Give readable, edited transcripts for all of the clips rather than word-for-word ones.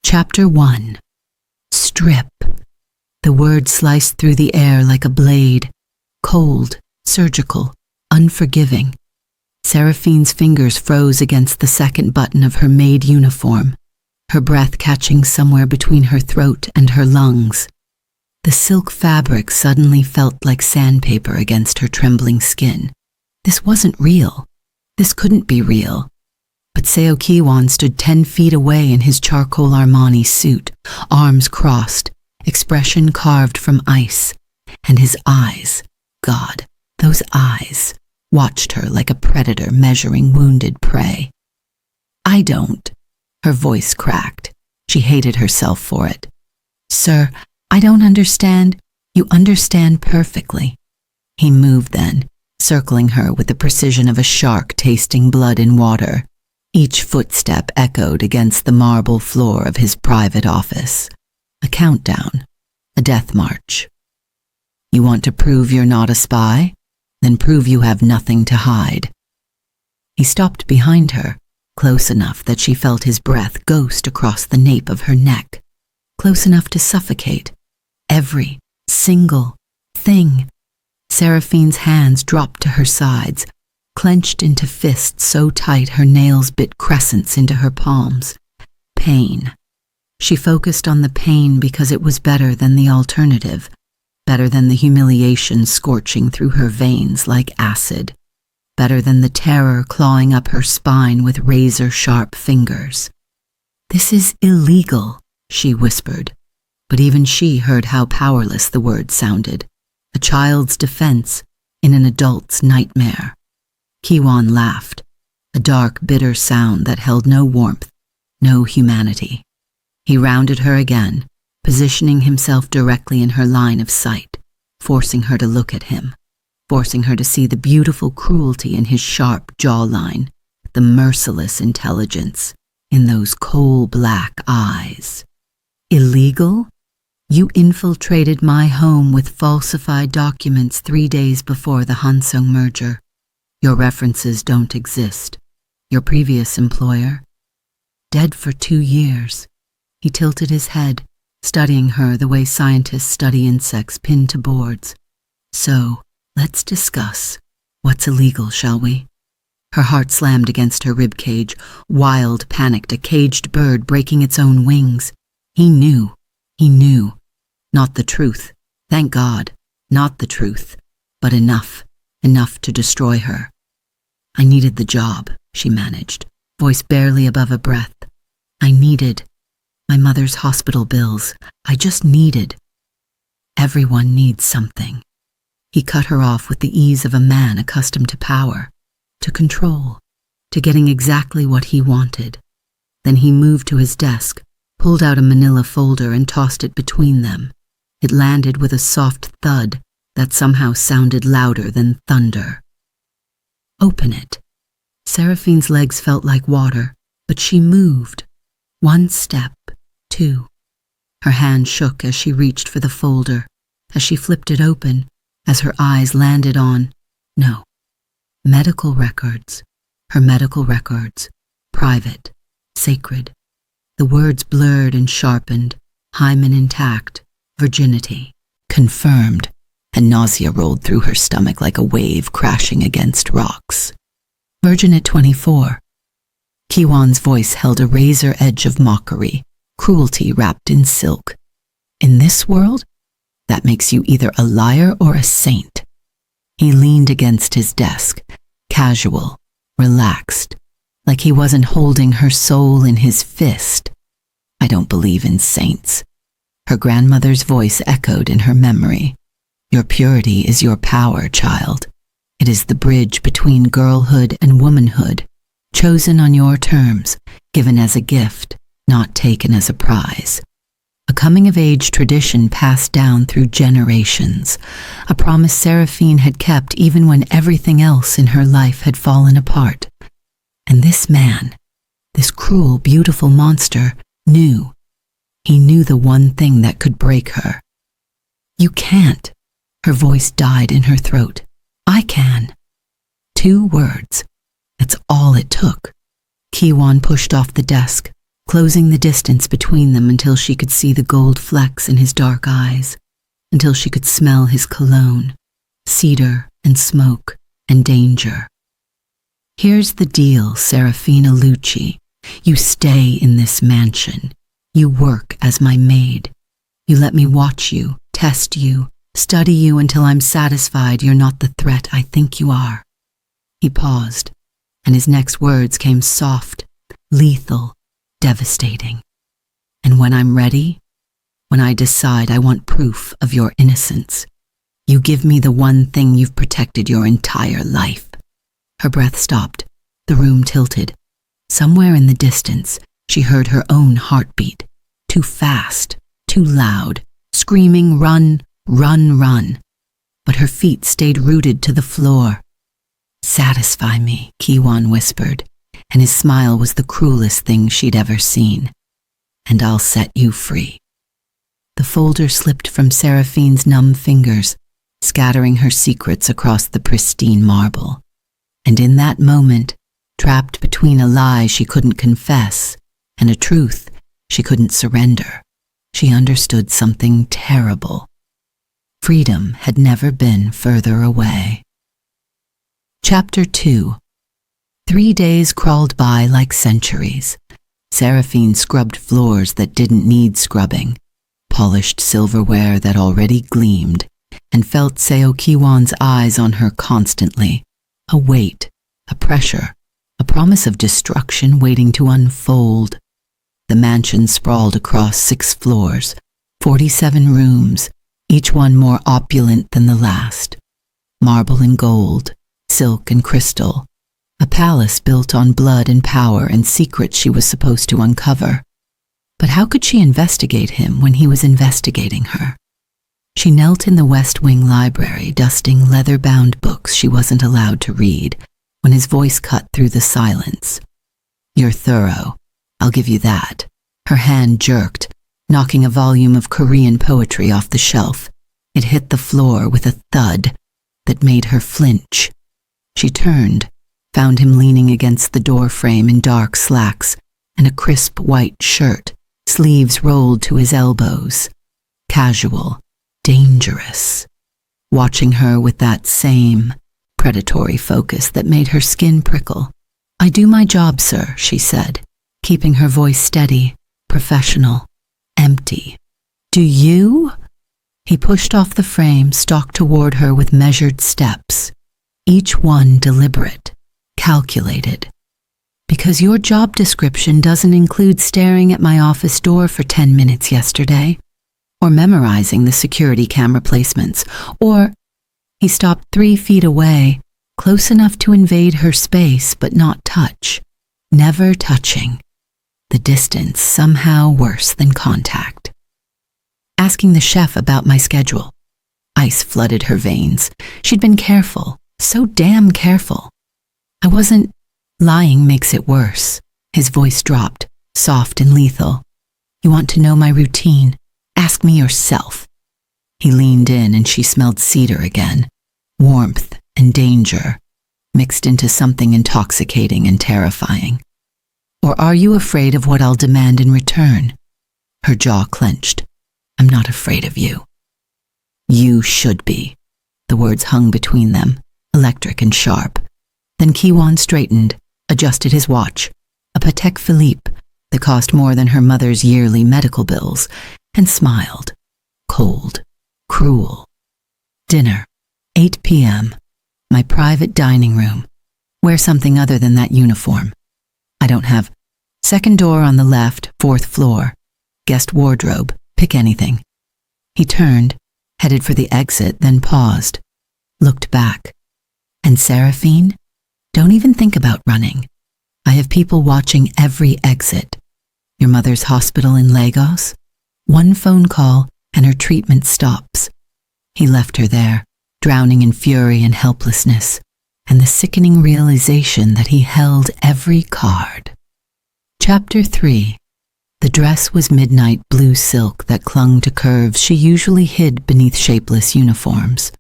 Chapter 1. Strip. The word sliced through the air like a blade, cold, surgical, unforgiving. Seraphine's fingers froze against the second button of her Maid uniform, her breath catching somewhere between her throat and her lungs. The silk fabric suddenly felt like sandpaper against her trembling skin. This wasn't real. This couldn't be real. But Seo Ki-won stood 10 feet away in his charcoal Armani suit, arms crossed, expression carved from ice, and his eyes, God, those eyes, watched her like a predator measuring wounded prey. "I don't." Her voice cracked. She hated herself for it. "Sir, I don't understand." "You understand perfectly." He moved then, circling her with the precision of a shark tasting blood in water. Each footstep echoed against the marble floor of his private office. A countdown, a death march. "You want to prove you're not a spy? Then prove you have nothing to hide." He stopped behind her, close enough that she felt his breath ghost across the nape of her neck, close enough to suffocate. Every single thing. Seraphine's hands dropped to her sides, clenched into fists so tight her nails bit crescents into her palms. Pain. She focused on the pain because it was better than the alternative, better than the humiliation scorching through her veins like acid, better than the terror clawing up her spine with razor-sharp fingers. "This is illegal," she whispered, but even she heard how powerless the words sounded. A child's defense in an adult's nightmare. Ki-won laughed, a dark, bitter sound that held no warmth, no humanity. He rounded her again, positioning himself directly in her line of sight, forcing her to look at him, forcing her to see the beautiful cruelty in his sharp jawline, the merciless intelligence in those coal-black eyes. "Illegal? You infiltrated my home with falsified documents 3 days before the Hansung merger. Your references don't exist. Your previous employer? Dead for 2 years. He tilted his head, studying her the way scientists study insects pinned to boards. "So, let's discuss. What's illegal, shall we?" Her heart slammed against her ribcage, wild, panicked, a caged bird breaking its own wings. He knew. Not the truth. Thank God. Not the truth. But enough to destroy her. "I needed the job," she managed, voice barely above a breath. "I needed my mother's hospital bills. I just needed." "Everyone needs something." He cut her off with the ease of a man accustomed to power, to control, to getting exactly what he wanted. Then he moved to his desk, pulled out a manila folder and tossed it between them. It landed with a soft thud that somehow sounded louder than thunder. "Open it." Seraphine's legs felt like water, but she moved. 1 step, 2. Her hand shook as she reached for the folder, as she flipped it open, as her eyes landed on, no, medical records. Her medical records. Private. Sacred. The words blurred and sharpened, hymen intact, virginity. Confirmed. And nausea rolled through her stomach like a wave crashing against rocks. Virgin at 24. Ki-won's voice held a razor edge of mockery, cruelty wrapped in silk. "In this world? That makes you either a liar or a saint." He leaned against his desk, casual, relaxed, like he wasn't holding her soul in his fist. "I don't believe in saints." Her grandmother's voice echoed in her memory. "Your purity is your power, child. It is the bridge between girlhood and womanhood, chosen on your terms, given as a gift, not taken as a prize. A coming-of-age tradition passed down through generations, a promise Seraphine had kept even when everything else in her life had fallen apart. And this man, this cruel, beautiful monster, knew. He knew the one thing that could break her. "You can't." Her voice died in her throat. "I can." 2 words. That's all it took. Ki-won pushed off the desk, closing the distance between them until she could see the gold flecks in his dark eyes, until she could smell his cologne, cedar and smoke and danger. Here's the deal, Serafina Lucci. You stay in this mansion. You work as my maid. You let me watch you, test you, study you until I'm satisfied you're not the threat I think you are. He paused, and his next words came soft, lethal, devastating. And when I'm ready, when I decide I want proof of your innocence, you give me the one thing you've protected your entire life. Her breath stopped. The room tilted. Somewhere in the distance, she heard her own heartbeat. Too fast, too loud, screaming, "Run, run, run." But her feet stayed rooted to the floor. "Satisfy me," Kiwan whispered, and his smile was the cruelest thing she'd ever seen. "And I'll set you free." The folder slipped from Seraphine's numb fingers, scattering her secrets across the pristine marble. And in that moment, trapped between a lie she couldn't confess and a truth she couldn't surrender, she understood something terrible. Freedom had never been further away. Chapter 2. 3 days crawled by like centuries. Seraphine scrubbed floors that didn't need scrubbing, polished silverware that already gleamed, and felt Seo Kiwan's eyes on her constantly. A weight, a pressure, a promise of destruction waiting to unfold. The mansion sprawled across 6 floors, 47 rooms, each one more opulent than the last. Marble and gold, silk and crystal, a palace built on blood and power and secrets she was supposed to uncover. But how could she investigate him when he was investigating her? She knelt in the West Wing library, dusting leather-bound books she wasn't allowed to read, when his voice cut through the silence. "You're thorough, I'll give you that." Her hand jerked, knocking a volume of Korean poetry off the shelf. It hit the floor with a thud that made her flinch. She turned, found him leaning against the door frame in dark slacks and a crisp white shirt, sleeves rolled to his elbows. Casual, dangerous. Watching her with that same predatory focus that made her skin prickle. "I do my job, sir," she said, keeping her voice steady, professional, empty. "Do you?" He pushed off the frame, stalked toward her with measured steps, each one deliberate, calculated. "Because your job description doesn't include staring at my office door for 10 minutes yesterday, or memorizing the security camera placements, or..." He stopped 3 feet away, close enough to invade her space but not touch, never touching. The distance somehow worse than contact. "Asking the chef about my schedule." Ice flooded her veins. She'd been careful, so damn careful. "I wasn't..." "Lying makes it worse." His voice dropped, soft and lethal. "You want to know my routine? Ask me yourself." He leaned in and she smelled cedar again. Warmth and danger, mixed into something intoxicating and terrifying. "Or are you afraid of what I'll demand in return?" Her jaw clenched. "I'm not afraid of you." "You should be." The words hung between them, electric and sharp. Then Kiwan straightened, adjusted his watch, a Patek Philippe that cost more than her mother's yearly medical bills, and smiled. Cold, cruel. "Dinner, 8 p.m., my private dining room. Wear something other than that uniform. I don't have..." "Second door on the left, 4th floor. Guest wardrobe, pick anything." He turned, headed for the exit, then paused, looked back. "And Seraphine, don't even think about running. I have people watching every exit. Your mother's hospital in Lagos? One phone call and her treatment stops." He left her there, drowning in fury and helplessness, and the sickening realization that he held every card. Chapter 3. The dress was midnight blue silk that clung to curves she usually hid beneath shapeless uniforms.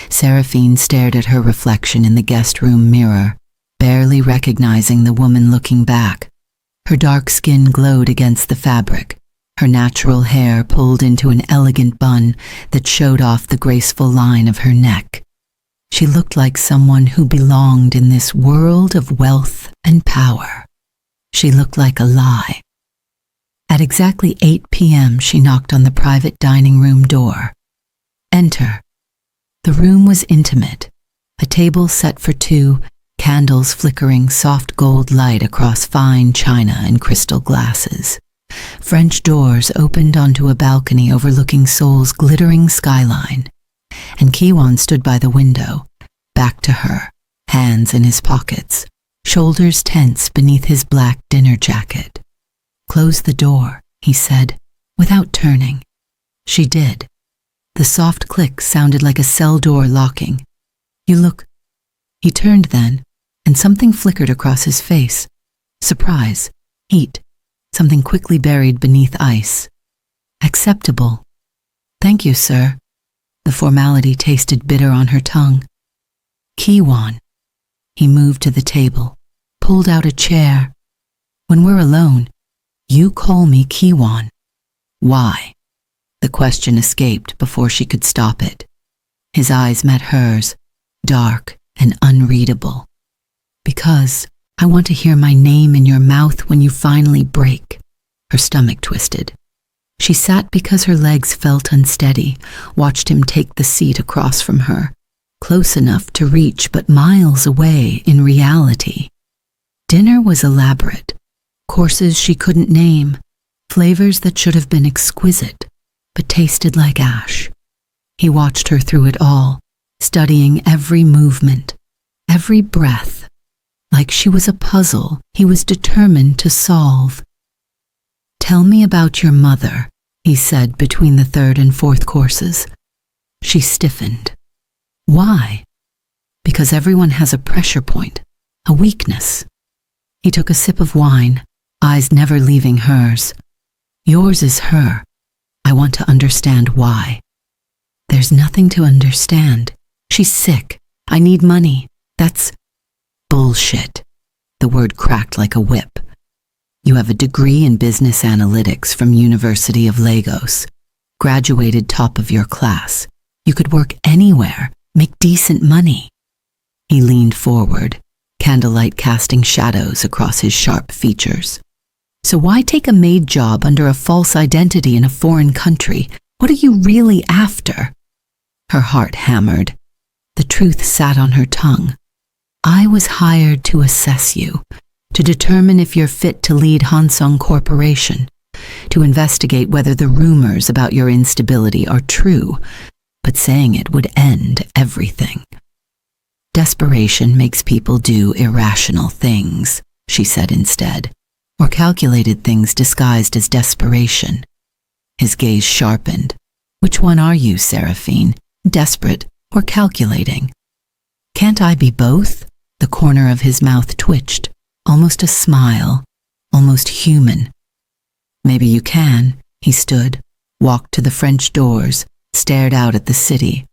Seraphine stared at her reflection in the guest room mirror, barely recognizing the woman looking back. Her dark skin glowed against the fabric, her natural hair pulled into an elegant bun that showed off the graceful line of her neck. She looked like someone who belonged in this world of wealth and power. She looked like a lie. At exactly 8 p.m., she knocked on the private dining room door. Enter. The room was intimate. A table set for two, candles flickering soft gold light across fine china and crystal glasses. French doors opened onto a balcony overlooking Seoul's glittering skyline, and Kiwon stood by the window, back to her, hands in his pockets, shoulders tense beneath his black dinner jacket. "Close the door," he said, without turning. She did. The soft click sounded like a cell door locking. "You look..." He turned then, and something flickered across his face. Surprise, heat, something quickly buried beneath ice. "Acceptable." "Thank you, sir." The formality tasted bitter on her tongue. "Kiwon." He moved to the table, pulled out a chair. "When we're alone, you call me Kiwon." "Why?" The question escaped before she could stop it. His eyes met hers, dark and unreadable. "Because I want to hear my name in your mouth when you finally break." Her stomach twisted. She sat because her legs felt unsteady, watched him take the seat across from her, close enough to reach but miles away in reality. Dinner was elaborate, courses she couldn't name, flavors that should have been exquisite, but tasted like ash. He watched her through it all, studying every movement, every breath. Like she was a puzzle he was determined to solve. "Tell me about your mother," he said between the third and fourth courses. She stiffened. "Why?" "Because everyone has a pressure point, a weakness." He took a sip of wine, eyes never leaving hers. "Yours is her. I want to understand why." "There's nothing to understand. She's sick. I need money. That's..." "Bullshit." The word cracked like a whip. "You have a degree in business analytics from University of Lagos. Graduated top of your class. You could work anywhere, make decent money." He leaned forward, candlelight casting shadows across his sharp features. "So why take a maid job under a false identity in a foreign country? What are you really after?" Her heart hammered. The truth sat on her tongue. "I was hired to assess you, to determine if you're fit to lead Hansung Corporation, to investigate whether the rumors about your instability are true, but saying it would end everything." "Desperation makes people do irrational things," she said instead, "or calculated things disguised as desperation." His gaze sharpened. "Which one are you, Seraphine? Desperate or calculating?" "Can't I be both?" The corner of his mouth twitched, almost a smile, almost human. "Maybe you can." He stood, walked to the French doors, stared out at the city.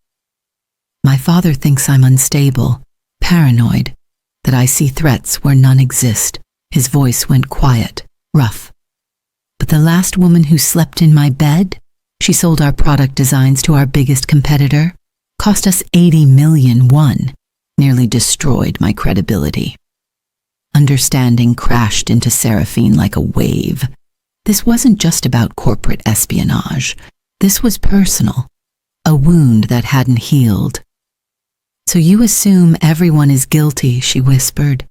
"My father thinks I'm unstable, paranoid, that I see threats where none exist." His voice went quiet, rough. "But the last woman who slept in my bed, she sold our product designs to our biggest competitor, cost us 80 million won, nearly destroyed my credibility." Understanding crashed into Seraphine like a wave. This wasn't just about corporate espionage. This was personal, a wound that hadn't healed. "So you assume everyone is guilty," she whispered,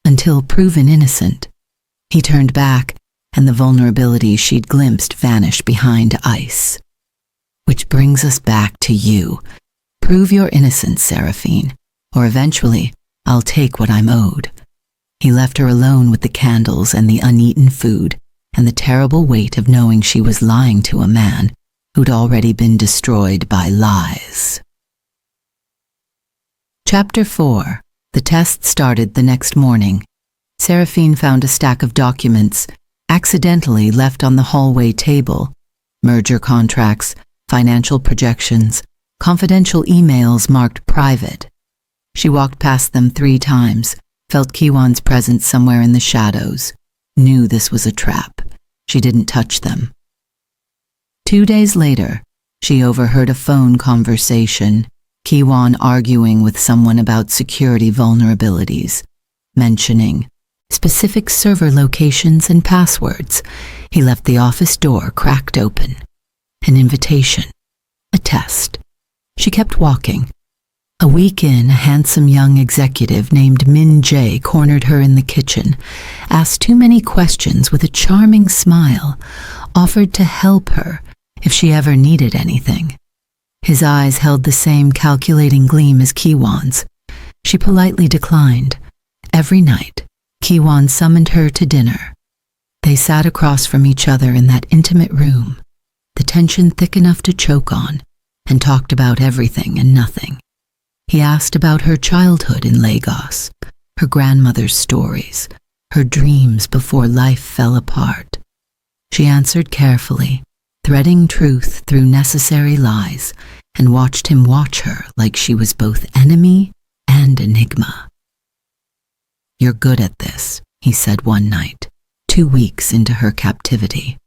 "until proven innocent." He turned back, and the vulnerability she'd glimpsed vanished behind ice. "Which brings us back to you. Prove your innocence, Seraphine, or eventually I'll take what I'm owed." He left her alone with the candles and the uneaten food, and the terrible weight of knowing she was lying to a man who'd already been destroyed by lies. Chapter 4. The test started the next morning. Seraphine found a stack of documents, accidentally left on the hallway table. Merger contracts, financial projections, confidential emails marked private. She walked past them 3 times, felt Kiwon's presence somewhere in the shadows. knew this was a trap. She didn't touch them. 2 days later, she overheard a phone conversation, Kiwon arguing with someone about security vulnerabilities, mentioning specific server locations and passwords. He left the office door cracked open. An invitation. A test. She kept walking. A week in, a handsome young executive named Min Jae cornered her in the kitchen, asked too many questions with a charming smile, offered to help her if she ever needed anything. His eyes held the same calculating gleam as Kiwon's. She politely declined. Every night, Kiwon summoned her to dinner. They sat across from each other in that intimate room, the tension thick enough to choke on, and talked about everything and nothing. He asked about her childhood in Lagos, her grandmother's stories, her dreams before life fell apart. She answered carefully, threading truth through necessary lies, and watched him watch her like she was both enemy and enigma. "You're good at this," he said one night, 2 weeks into her captivity.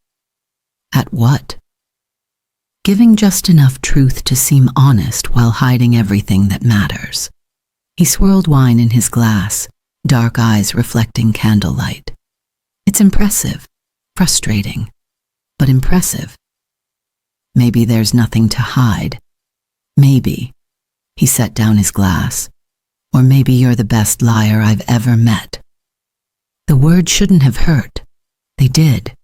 "At what?" "Giving just enough truth to seem honest while hiding everything that matters." He swirled wine in his glass, dark eyes reflecting candlelight. "It's impressive, frustrating, but impressive. Maybe there's nothing to hide. Maybe," he set down his glass, "or maybe you're the best liar I've ever met." The words shouldn't have hurt. They did.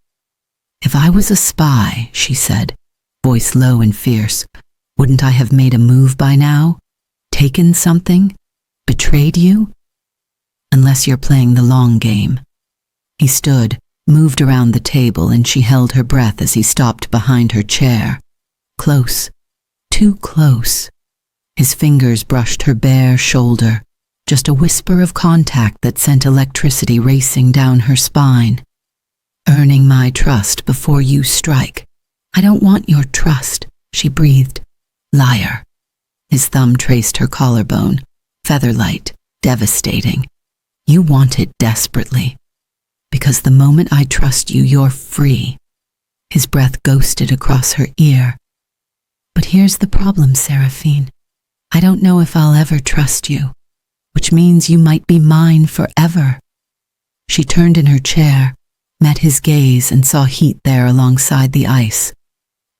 "If I was a spy," she said, voice low and fierce, "wouldn't I have made a move by now? Taken something? Betrayed you? Unless you're playing the long game." He stood, moved around the table, and she held her breath as he stopped behind her chair. Close, too close. His fingers brushed her bare shoulder, just a whisper of contact that sent electricity racing down her spine. "Earning my trust before you strike. I don't want your trust," she breathed. "Liar." His thumb traced her collarbone, featherlight, devastating. "You want it desperately. Because the moment I trust you, you're free." His breath ghosted across her ear. "But here's the problem, Seraphine. I don't know if I'll ever trust you, which means you might be mine forever." She turned in her chair, met his gaze, and saw heat there alongside the ice.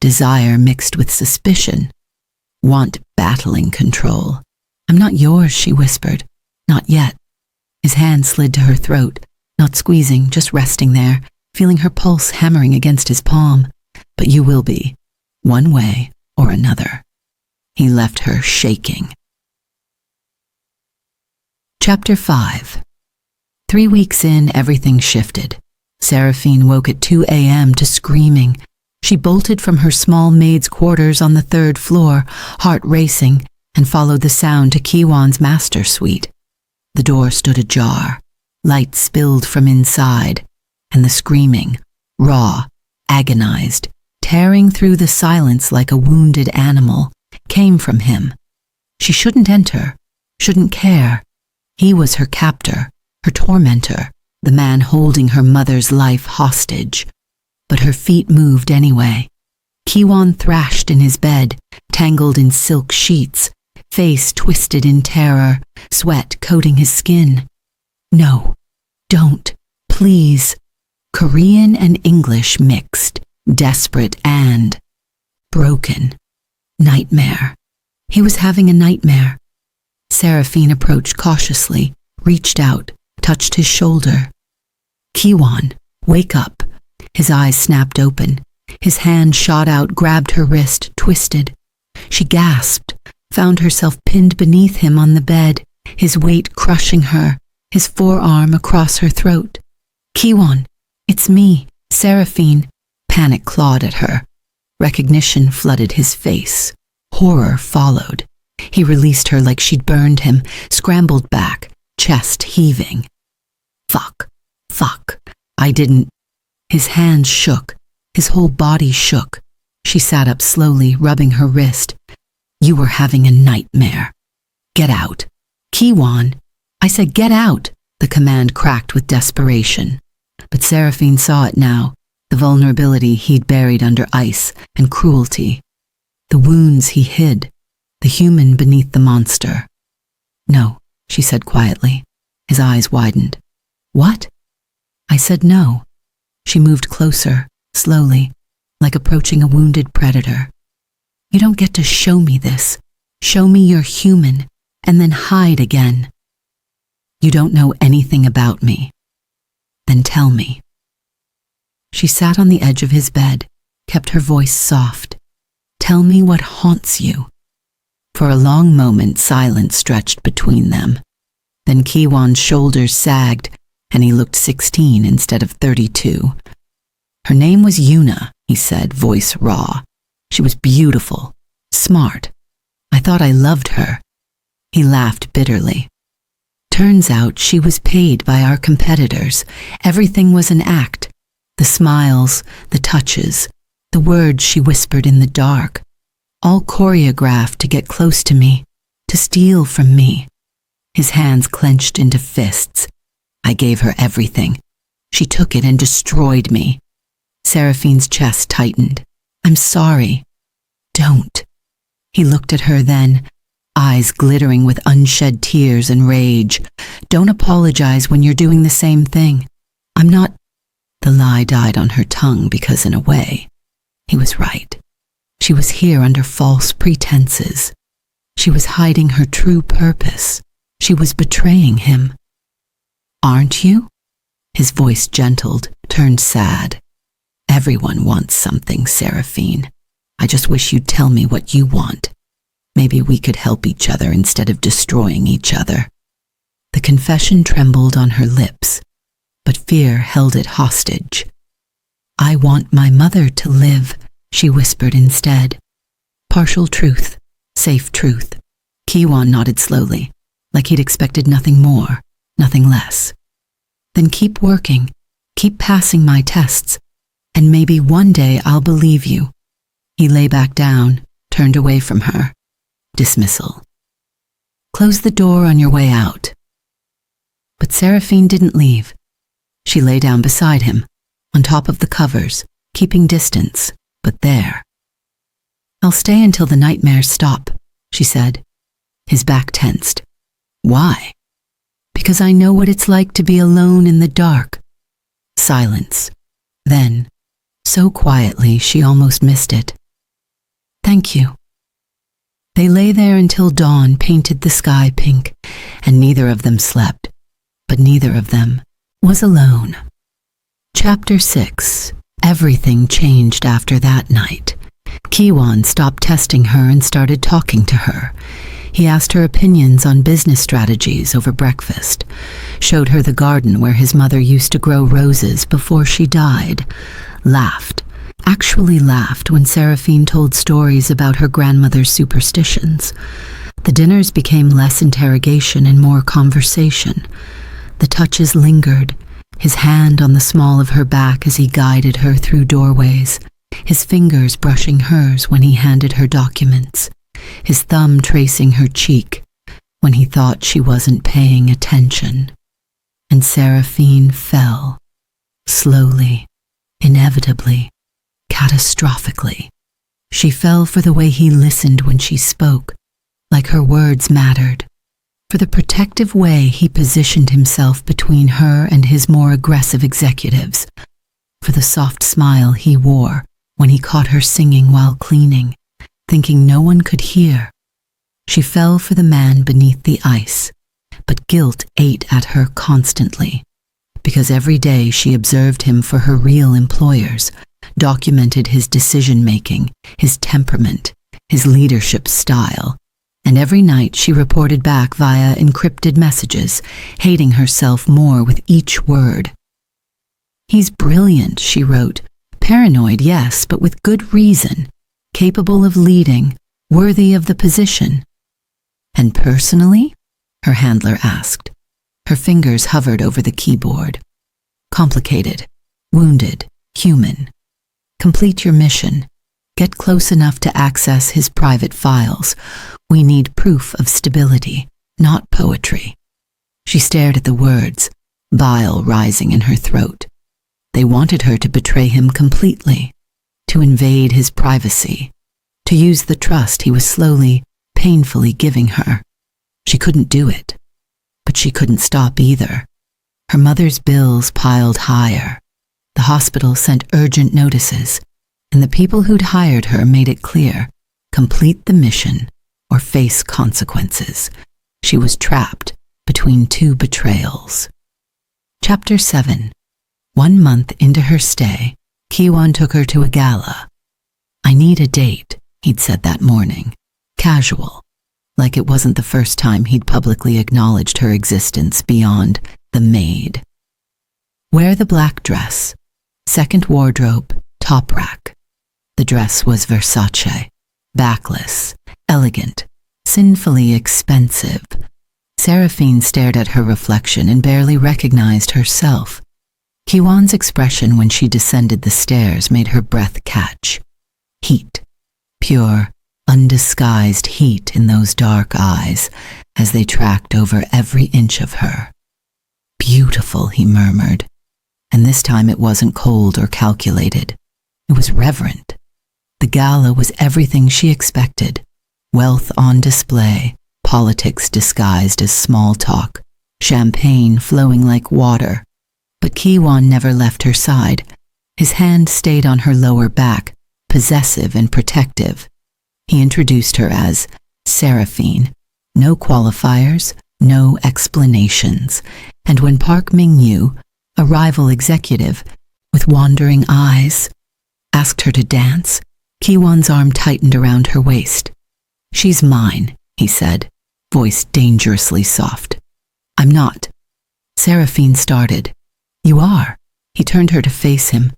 Desire mixed with suspicion. Want battling control. "I'm not yours," she whispered. "Not yet." His hand slid to her throat, not squeezing, just resting there, feeling her pulse hammering against his palm. "But you will be, one way or another." He left her shaking. Chapter 5. 3 weeks in, everything shifted. Seraphine woke at 2 a.m. to screaming. She bolted from her small maid's quarters on the 3rd floor, heart racing, and followed the sound to Kiwon's master suite. The door stood ajar. Light spilled from inside, and the screaming, raw, agonized, tearing through the silence like a wounded animal, came from him. She shouldn't enter, shouldn't care. He was her captor, her tormentor, the man holding her mother's life hostage. But her feet moved anyway. Kiwon thrashed in his bed, tangled in silk sheets, face twisted in terror, sweat coating his skin. "No, don't, please." Korean and English mixed, desperate and broken. Nightmare. He was having a nightmare. Seraphine approached cautiously, reached out, touched his shoulder. "Kiwon, wake up." His eyes snapped open. His hand shot out, grabbed her wrist, twisted. She gasped, found herself pinned beneath him on the bed, his weight crushing her, his forearm across her throat. "Kiwon, it's me, Seraphine." Panic clawed at her. Recognition flooded his face. Horror followed. He released her like she'd burned him, scrambled back, chest heaving. Fuck. I didn't. His hands shook. His whole body shook. She sat up slowly, rubbing her wrist. "You were having a nightmare. Get out." "Kiwon." "I said get out." The command cracked with desperation. But Seraphine saw it now, the vulnerability he'd buried under ice and cruelty, the wounds he hid, the human beneath the monster. "No," she said quietly. His eyes widened. "What?" I said no. She moved closer, slowly, like approaching a wounded predator. "You don't get to show me this. Show me you're human, and then hide again. You don't know anything about me. Then tell me." She sat on the edge of his bed, kept her voice soft. "Tell me what haunts you." For a long moment, silence stretched between them. Then Kiwan's shoulders sagged, and he looked 16 instead of 32. "Her name was Yuna," he said, voice raw. "She was beautiful, smart. I thought I loved her." He laughed bitterly. "Turns out she was paid by our competitors. Everything was an act. The smiles, the touches, the words she whispered in the dark, all choreographed to get close to me, to steal from me." His hands clenched into fists. "I gave her everything. She took it and destroyed me." Seraphine's chest tightened. "I'm sorry." "Don't." He looked at her then, eyes glittering with unshed tears and rage. "Don't apologize when you're doing the same thing. I'm not—" The lie died on her tongue because, in a way, he was right. She was here under false pretenses. She was hiding her true purpose. She was betraying him. "Aren't you?" His voice gentled, turned sad. "Everyone wants something, Seraphine. I just wish you'd tell me what you want. Maybe we could help each other instead of destroying each other." The confession trembled on her lips, but fear held it hostage. "I want my mother to live," she whispered instead. Partial truth, safe truth. Kiwan nodded slowly, like he'd expected nothing more, nothing less. "Then keep working, keep passing my tests, and maybe one day I'll believe you." He lay back down, turned away from her. Dismissal. "Close the door on your way out." But Seraphine didn't leave. She lay down beside him, on top of the covers, keeping distance, but there. "I'll stay until the nightmares stop," she said. His back tensed. "Why?" "Because I know what it's like to be alone in the dark." Silence. Then, so quietly she almost missed it, "Thank you." They lay there until dawn painted the sky pink, and neither of them slept, but neither of them was alone. Chapter 6. Everything changed after that night. Kiwan stopped testing her and started talking to her. He asked her opinions on business strategies over breakfast, showed her the garden where his mother used to grow roses before she died, laughed, actually laughed when Seraphine told stories about her grandmother's superstitions. The dinners became less interrogation and more conversation. The touches lingered, his hand on the small of her back as he guided her through doorways, his fingers brushing hers when he handed her documents, his thumb tracing her cheek when he thought she wasn't paying attention. And Seraphine fell, slowly, inevitably, catastrophically. She fell for the way he listened when she spoke, like her words mattered, for the protective way he positioned himself between her and his more aggressive executives, for the soft smile he wore when he caught her singing while cleaning, thinking no one could hear. She fell for the man beneath the ice, but guilt ate at her constantly, because every day she observed him for her real employers, documented his decision-making, his temperament, his leadership style, and every night she reported back via encrypted messages, hating herself more with each word. "He's brilliant," she wrote. "Paranoid, yes, but with good reason. Capable of leading, worthy of the position." "And personally?" her handler asked. Her fingers hovered over the keyboard. "Complicated, wounded, human. Complete your mission. Get close enough to access his private files. We need proof of stability, not poetry." She stared at the words, bile rising in her throat. They wanted her to betray him completely, to invade his privacy, to use the trust he was slowly, painfully giving her. She couldn't do it, but she couldn't stop either. Her mother's bills piled higher. The hospital sent urgent notices, and the people who'd hired her made it clear, complete the mission or face consequences. She was trapped between two betrayals. Chapter 7. 1 month into her stay, Ki-won took her to a gala. "I need a date," he'd said that morning, casual, like it wasn't the first time he'd publicly acknowledged her existence beyond the Maid. "Wear the black dress. Second wardrobe, top rack." The dress was Versace, backless, elegant, sinfully expensive. Seraphine stared at her reflection and barely recognized herself. Ki-won's expression when she descended the stairs made her breath catch. Heat, pure, undisguised heat in those dark eyes as they tracked over every inch of her. "Beautiful," he murmured, and this time it wasn't cold or calculated. It was reverent. The gala was everything she expected. Wealth on display, politics disguised as small talk, champagne flowing like water. But Ki-won never left her side. His hand stayed on her lower back, possessive and protective. He introduced her as Seraphine. No qualifiers, no explanations. And when Park Ming-yu, a rival executive with wandering eyes, asked her to dance, Ki-won's arm tightened around her waist. "She's mine," he said, voice dangerously soft. "I'm not." Seraphine started. "You are." He turned her to face him,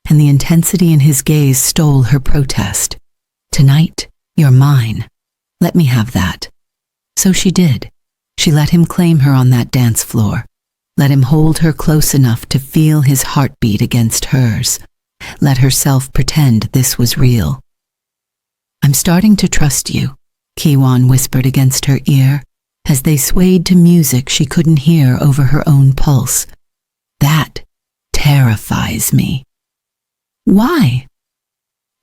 and the intensity in his gaze stole her protest. "Tonight, you're mine. Let me have that." So she did. She let him claim her on that dance floor, let him hold her close enough to feel his heartbeat against hers, let herself pretend this was real. "I'm starting to trust you," Ki-won whispered against her ear, as they swayed to music she couldn't hear over her own pulse. "That terrifies me." "Why?"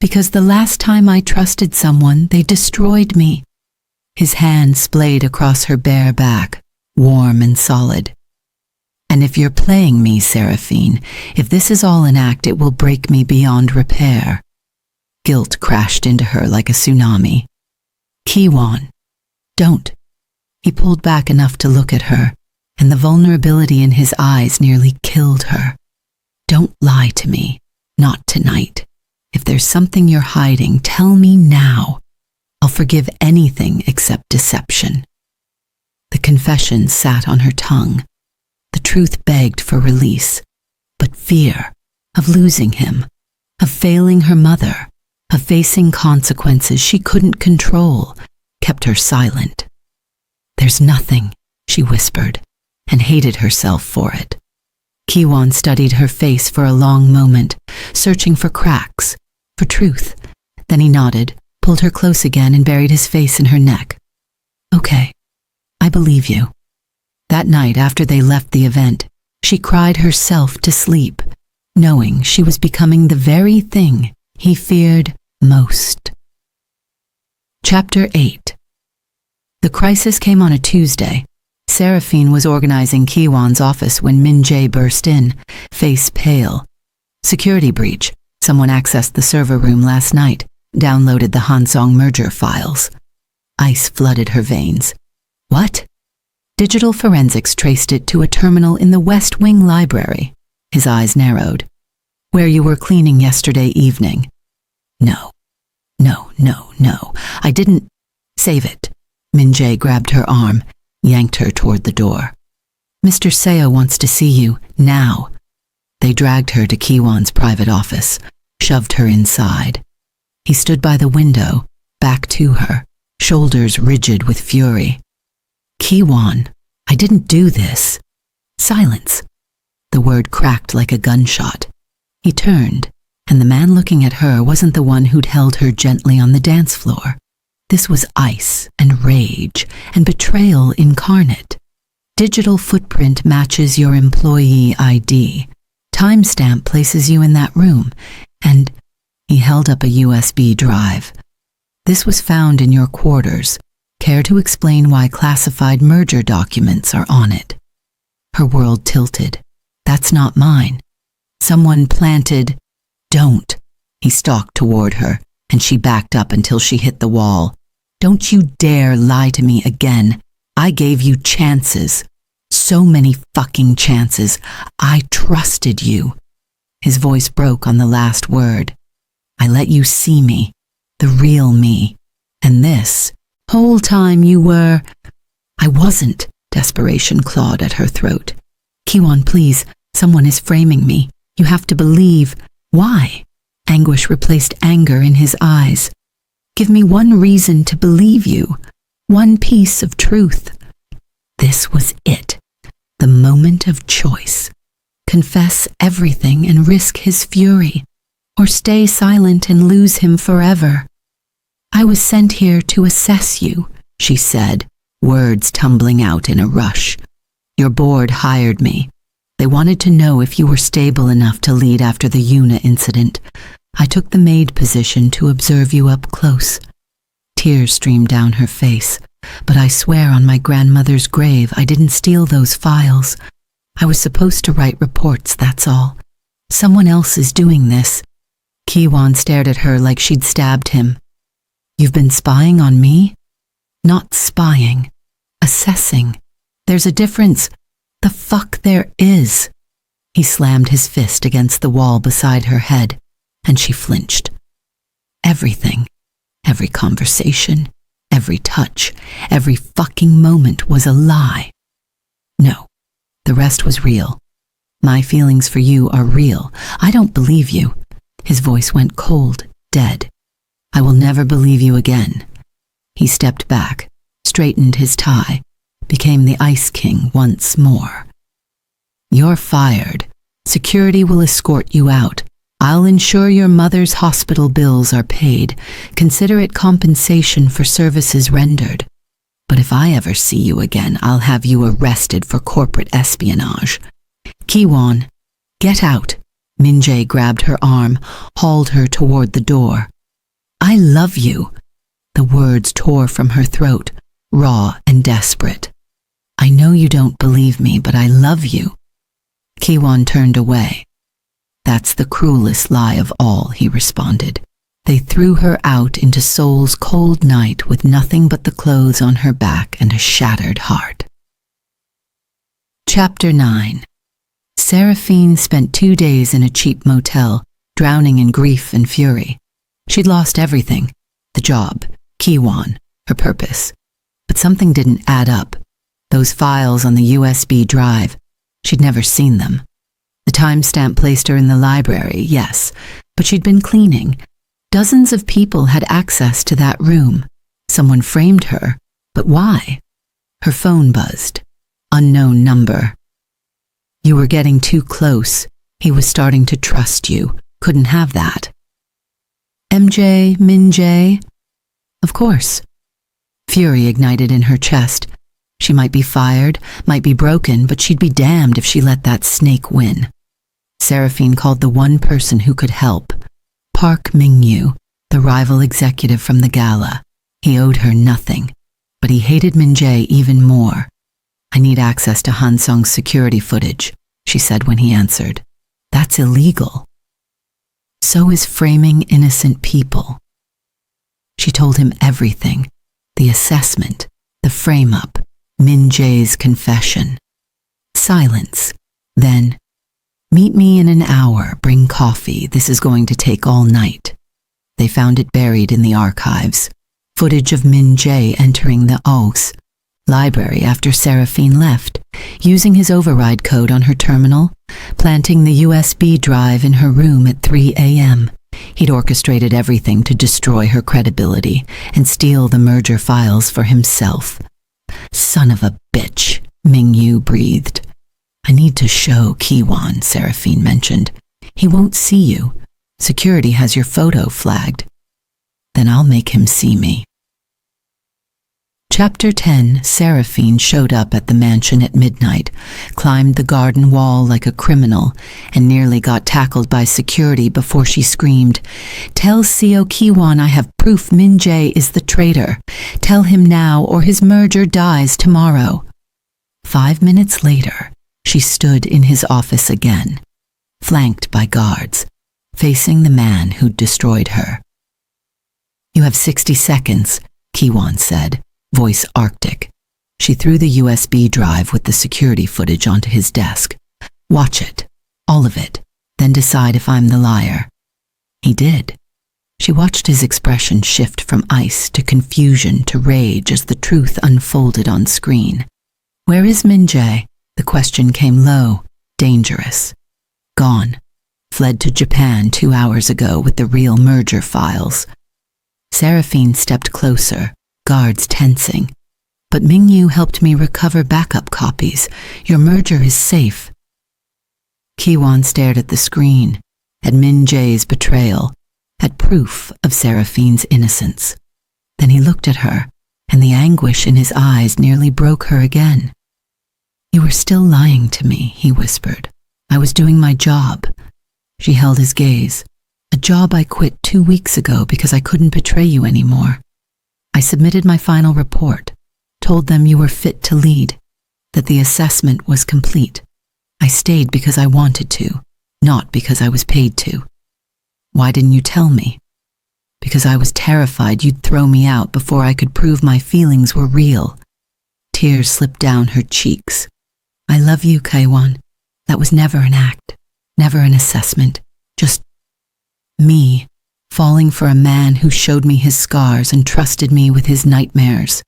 "Because the last time I trusted someone, they destroyed me." His hand splayed across her bare back, warm and solid. "And if you're playing me, Seraphine, if this is all an act, it will break me beyond repair." Guilt crashed into her like a tsunami. "Ki-won, don't." He pulled back enough to look at her, and the vulnerability in his eyes nearly killed her. "Don't lie to me, not tonight. If there's something you're hiding, tell me now. I'll forgive anything except deception." The confession sat on her tongue. The truth begged for release, but fear of losing him, of failing her mother, of facing consequences she couldn't control, kept her silent. "There's nothing," she whispered, and hated herself for it. Ki-won studied her face for a long moment, searching for cracks, for truth. Then he nodded, pulled her close again, and buried his face in her neck. "Okay, I believe you." That night, after they left the event, she cried herself to sleep, knowing she was becoming the very thing he feared most. Chapter 8. The crisis came on a Tuesday. Seraphine was organizing Ki-won's office when Min-jae burst in, face pale. "Security breach. Someone accessed the server room last night, downloaded the Hansong merger files." Ice flooded her veins. "What?" "Digital forensics traced it to a terminal in the West Wing library." His eyes narrowed. "Where you were cleaning yesterday evening." No. I didn't." "Save it." Min-jae grabbed her arm, yanked her toward the door. "Mr. Seo wants to see you, now." They dragged her to Ki-won's private office, shoved her inside. He stood by the window, back to her, shoulders rigid with fury. "Ki-won, I didn't do this." "Silence." The word cracked like a gunshot. He turned, and the man looking at her wasn't the one who'd held her gently on the dance floor. This was ice and rage and betrayal incarnate. "Digital footprint matches your employee ID. Timestamp places you in that room, and he held up a USB drive. This was found in your quarters. Care to explain why classified merger documents are on it? Her world tilted. That's not mine. Someone planted. Don't. He stalked toward her, and she backed up until she hit the wall. Don't you dare lie to me again. I gave you chances. So many fucking chances. I trusted you. His voice broke on the last word. I let you see me, the real me. And this whole time you were... I wasn't. Desperation clawed at her throat. Kiwon, please. Someone is framing me. You have to believe. Why? Anguish replaced anger in his eyes. Give me one reason to believe you. One piece of truth. This was it. The moment of choice. Confess everything and risk his fury, or stay silent and lose him forever. I was sent here to assess you, she said, words tumbling out in a rush. Your board hired me. They wanted to know if you were stable enough to lead after the Yuna incident. I took the maid position to observe you up close. Tears streamed down her face. But I swear on my grandmother's grave I didn't steal those files. I was supposed to write reports, that's all. Someone else is doing this. Kiwon stared at her like she'd stabbed him. You've been spying on me? Not spying. Assessing. There's a difference. The fuck there is. He slammed his fist against the wall beside her head, and she flinched. Everything. Every conversation. Every touch, every fucking moment was a lie. No, the rest was real. My feelings for you are real. I don't believe you. His voice went cold, dead. I will never believe you again. He stepped back, straightened his tie, became the Ice King once more. You're fired. Security will escort you out. I'll ensure your mother's hospital bills are paid. Consider it compensation for services rendered. But if I ever see you again, I'll have you arrested for corporate espionage. Kiwon, get out. Min-jae grabbed her arm, hauled her toward the door. I love you. The words tore from her throat, raw and desperate. I know you don't believe me, but I love you. Kiwon turned away. That's the cruelest lie of all, he responded. They threw her out into Seoul's cold night with nothing but the clothes on her back and a shattered heart. Chapter 9. Seraphine spent 2 days in a cheap motel, drowning in grief and fury. She'd lost everything. The job, Kiwon, her purpose. But something didn't add up. Those files on the USB drive. She'd never seen them. The timestamp placed her in the library, yes, but she'd been cleaning. Dozens of people had access to that room. Someone framed her, but why? Her phone buzzed. Unknown number. You were getting too close. He was starting to trust you. Couldn't have that. MJ, Min-jae? Of course. Fury ignited in her chest. She might be fired, might be broken, but she'd be damned if she let that snake win. Seraphine called the one person who could help. Park Mingyu, the rival executive from the gala. He owed her nothing, but he hated Min-jae even more. I need access to Hansung's security footage, she said when he answered. That's illegal. So is framing innocent people. She told him everything. The assessment, the frame-up, Min-jae's confession. Silence. Then, meet me in an hour, bring coffee, this is going to take all night. They found it buried in the archives. Footage of Min-jae entering the O's library after Seraphine left, using his override code on her terminal, planting the USB drive in her room at 3 a.m. He'd orchestrated everything to destroy her credibility and steal the merger files for himself. Son of a bitch, Mingyu breathed. I need to show Kiwon, Seraphine mentioned. He won't see you. Security has your photo flagged. Then I'll make him see me. Chapter 10. Seraphine showed up at the mansion at midnight, climbed the garden wall like a criminal, and nearly got tackled by security before she screamed, "Tell Seo Kiwon I have proof Min Jae is the traitor. Tell him now or his merger dies tomorrow." 5 minutes later, she stood in his office again, flanked by guards, facing the man who'd destroyed her. "You have 60 seconds, Kiwon said, voice arctic. She threw the USB drive with the security footage onto his desk. "Watch it, all of it, then decide if I'm the liar." He did. She watched his expression shift from ice to confusion to rage as the truth unfolded on screen. "Where is Min Jae?" The question came low, dangerous. "Gone. Fled to Japan 2 hours ago with the real merger files." Seraphine stepped closer, guards tensing. "But Mingyu helped me recover backup copies. Your merger is safe." Kiwon stared at the screen, at Min Jae's betrayal, at proof of Seraphine's innocence. Then he looked at her, and the anguish in his eyes nearly broke her again. "You were still lying to me," he whispered. "I was doing my job." She held his gaze. "A job I quit 2 weeks ago because I couldn't betray you anymore. I submitted my final report, told them you were fit to lead, that the assessment was complete. I stayed because I wanted to, not because I was paid to. Why didn't you tell me? Because I was terrified you'd throw me out before I could prove my feelings were real." Tears slipped down her cheeks. "I love you, Kaiwan. That was never an act, never an assessment, just me, falling for a man who showed me his scars and trusted me with his nightmares."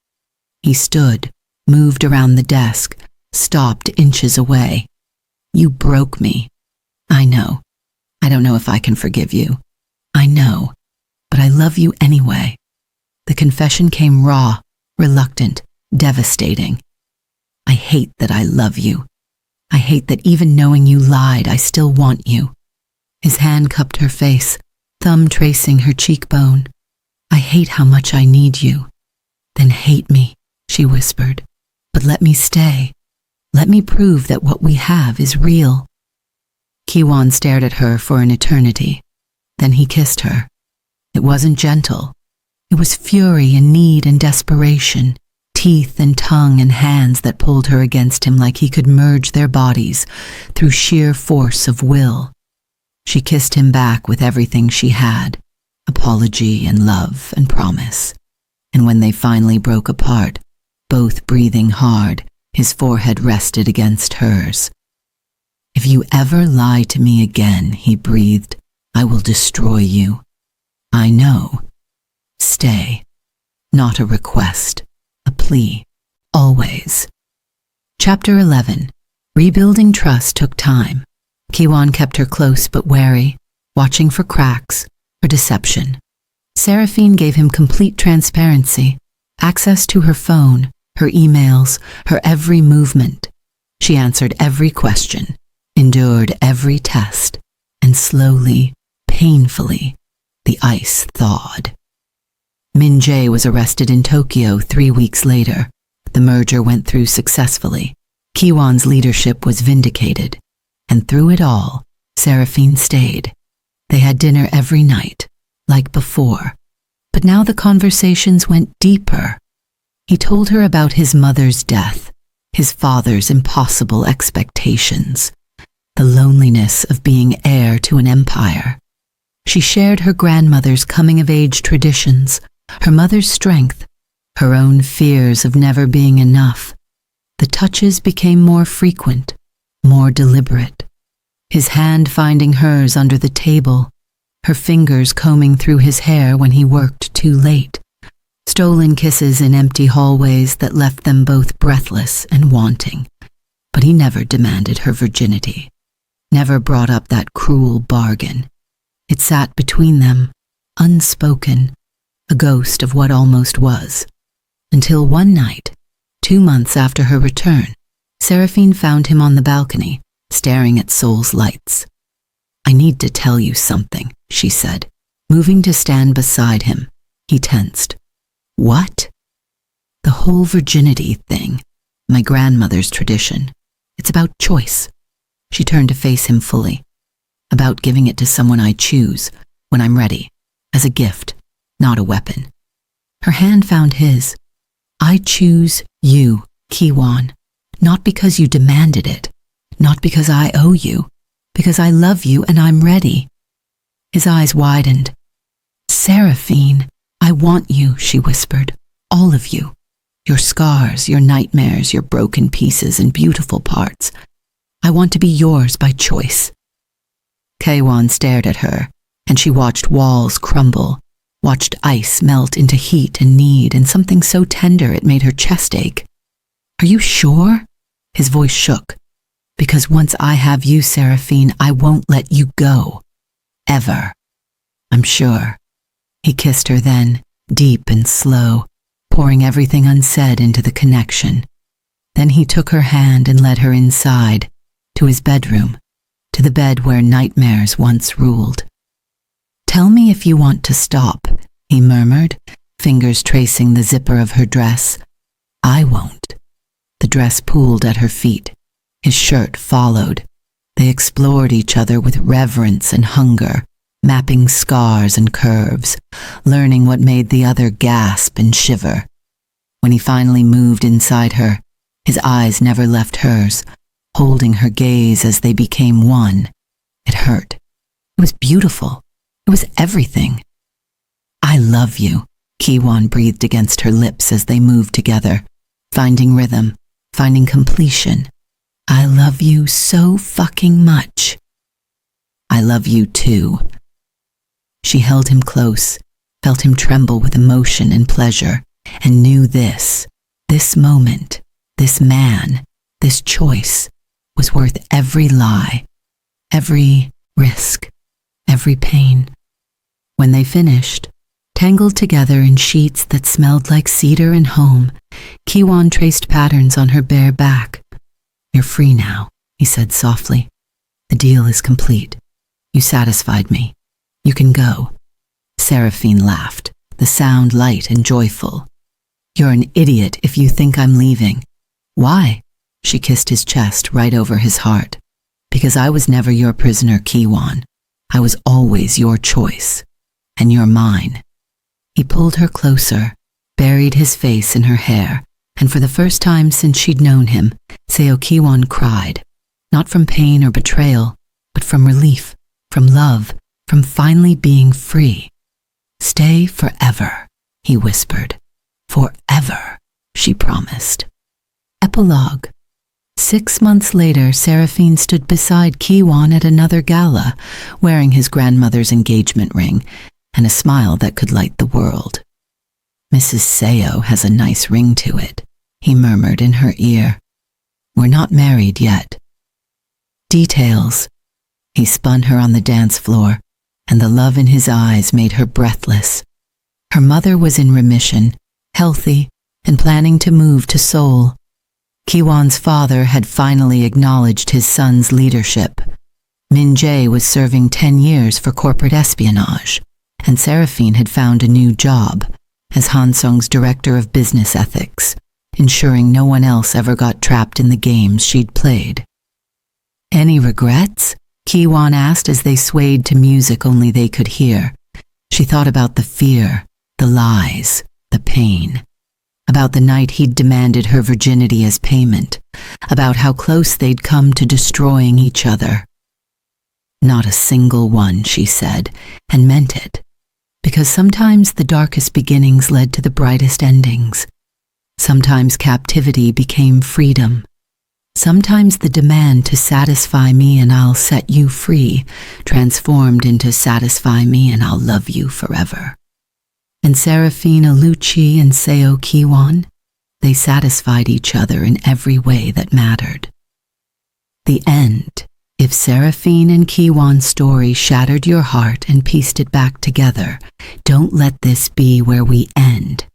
He stood, moved around the desk, stopped inches away. "You broke me. I know. I don't know if I can forgive you. I know, but I love you anyway." The confession came raw, reluctant, devastating. "I hate that I love you. I hate that even knowing you lied, I still want you." His hand cupped her face, thumb tracing her cheekbone. "I hate how much I need you." "Then hate me," she whispered. "But let me stay. Let me prove that what we have is real." Kiwon stared at her for an eternity. Then he kissed her. It wasn't gentle. It was fury and need and desperation, teeth and tongue and hands that pulled her against him like he could merge their bodies through sheer force of will. She kissed him back with everything she had, apology and love and promise. And when they finally broke apart, both breathing hard, his forehead rested against hers. "If you ever lie to me again," he breathed, "I will destroy you. I know. Stay. Not a request, a plea. Always." Chapter 11. Rebuilding trust took time. Kiwon kept her close but wary, watching for cracks or deception. Seraphine gave him complete transparency, access to her phone, her emails, her every movement. She answered every question, endured every test, and slowly, painfully, the ice thawed. Min Jae was arrested in Tokyo 3 weeks later. The merger went through successfully. Kiwon's leadership was vindicated. And through it all, Seraphine stayed. They had dinner every night, like before. But now the conversations went deeper. He told her about his mother's death, his father's impossible expectations, the loneliness of being heir to an empire. She shared her grandmother's coming-of-age traditions, her mother's strength, her own fears of never being enough. The touches became more frequent, more deliberate. His hand finding hers under the table, her fingers combing through his hair when he worked too late. Stolen kisses in empty hallways that left them both breathless and wanting. But he never demanded her virginity, never brought up that cruel bargain. It sat between them, unspoken, a ghost of what almost was. Until one night, 2 months after her return, Seraphine found him on the balcony, staring at Seoul's lights. "I need to tell you something," she said, moving to stand beside him. He tensed. "What?" The whole virginity thing, my grandmother's tradition. It's about choice. She turned to face him fully. About giving it to someone I choose, when I'm ready, as a gift, not a weapon. Her hand found his. I choose you, Kiwan, not because you demanded it, not because I owe you, because I love you and I'm ready. His eyes widened. Seraphine, I want you, she whispered, all of you. Your scars, your nightmares, your broken pieces and beautiful parts. I want to be yours by choice. Kiwan stared at her, and she watched walls crumble, watched ice melt into heat and need and something so tender it made her chest ache. Are you sure? His voice shook. Because once I have you, Seraphine, I won't let you go. Ever. I'm sure. He kissed her then, deep and slow, pouring everything unsaid into the connection. Then he took her hand and led her inside, to his bedroom, to the bed where nightmares once ruled. Tell me if you want to stop, he murmured, fingers tracing the zipper of her dress. I won't. The dress pooled at her feet. His shirt followed. They explored each other with reverence and hunger, mapping scars and curves, learning what made the other gasp and shiver. When he finally moved inside her, his eyes never left hers, holding her gaze as they became one. It hurt. It was beautiful. It was everything. I love you, Kiwan breathed against her lips as they moved together, finding rhythm, finding completion. I love you so fucking much. I love you too. She held him close, felt him tremble with emotion and pleasure, and knew this moment, this man, this choice was worth every lie, every risk, every pain. When they finished, tangled together in sheets that smelled like cedar and home, Kiwan traced patterns on her bare back. You're free now, he said softly. The deal is complete. You satisfied me. You can go. Seraphine laughed, the sound light and joyful. You're an idiot if you think I'm leaving. Why? She kissed his chest right over his heart. Because I was never your prisoner, Kiwan. I was always your choice. And you're mine. He pulled her closer, buried his face in her hair, and for the first time since she'd known him, Seo Kiwan cried, not from pain or betrayal, but from relief, from love, from finally being free. Stay forever, he whispered. Forever, she promised. Epilogue. 6 months later, Seraphine stood beside Kiwan at another gala, wearing his grandmother's engagement ring and a smile that could light the world. Mrs. Seo has a nice ring to it, he murmured in her ear. We're not married yet. Details. He spun her on the dance floor, and the love in his eyes made her breathless. Her mother was in remission, healthy, and planning to move to Seoul. Kiwan's father had finally acknowledged his son's leadership. Min Jae was serving 10 years for corporate espionage, and Seraphine had found a new job as Hansung's director of business ethics, ensuring no one else ever got trapped in the games she'd played. Any regrets? Kiwan asked as they swayed to music only they could hear. She thought about the fear, the lies, the pain. About the night he'd demanded her virginity as payment. About how close they'd come to destroying each other. Not a single one, she said, and meant it. Because sometimes the darkest beginnings led to the brightest endings. Sometimes captivity became freedom. Sometimes the demand to satisfy me and I'll set you free transformed into satisfy me and I'll love you forever. And Seraphine Alucci and Seo Kiwan, they satisfied each other in every way that mattered. The end. If Seraphine and Kiwan's story shattered your heart and pieced it back together, don't let this be where we end.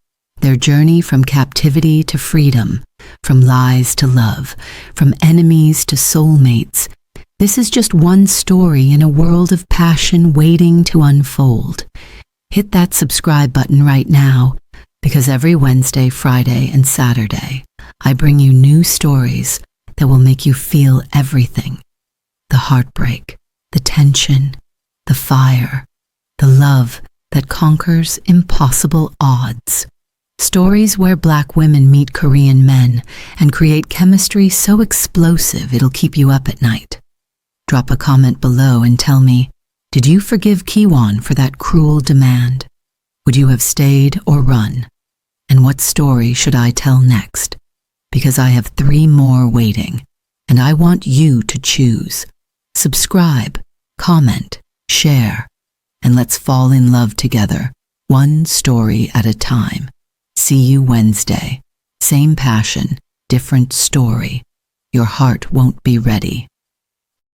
Their journey from captivity to freedom, from lies to love, from enemies to soulmates. This is just one story in a world of passion waiting to unfold. Hit that subscribe button right now. Because every Wednesday, Friday, and Saturday, I bring you new stories that will make you feel everything. The heartbreak, the tension, the fire, the love that conquers impossible odds. Stories where Black women meet Korean men and create chemistry so explosive it'll keep you up at night. Drop a comment below and tell me, did you forgive Kiwon for that cruel demand? Would you have stayed or run? And what story should I tell next? Because I have 3 more waiting, and I want you to choose. Subscribe, comment, share, and let's fall in love together, one story at a time. See you Wednesday. Same passion, different story. Your heart won't be ready.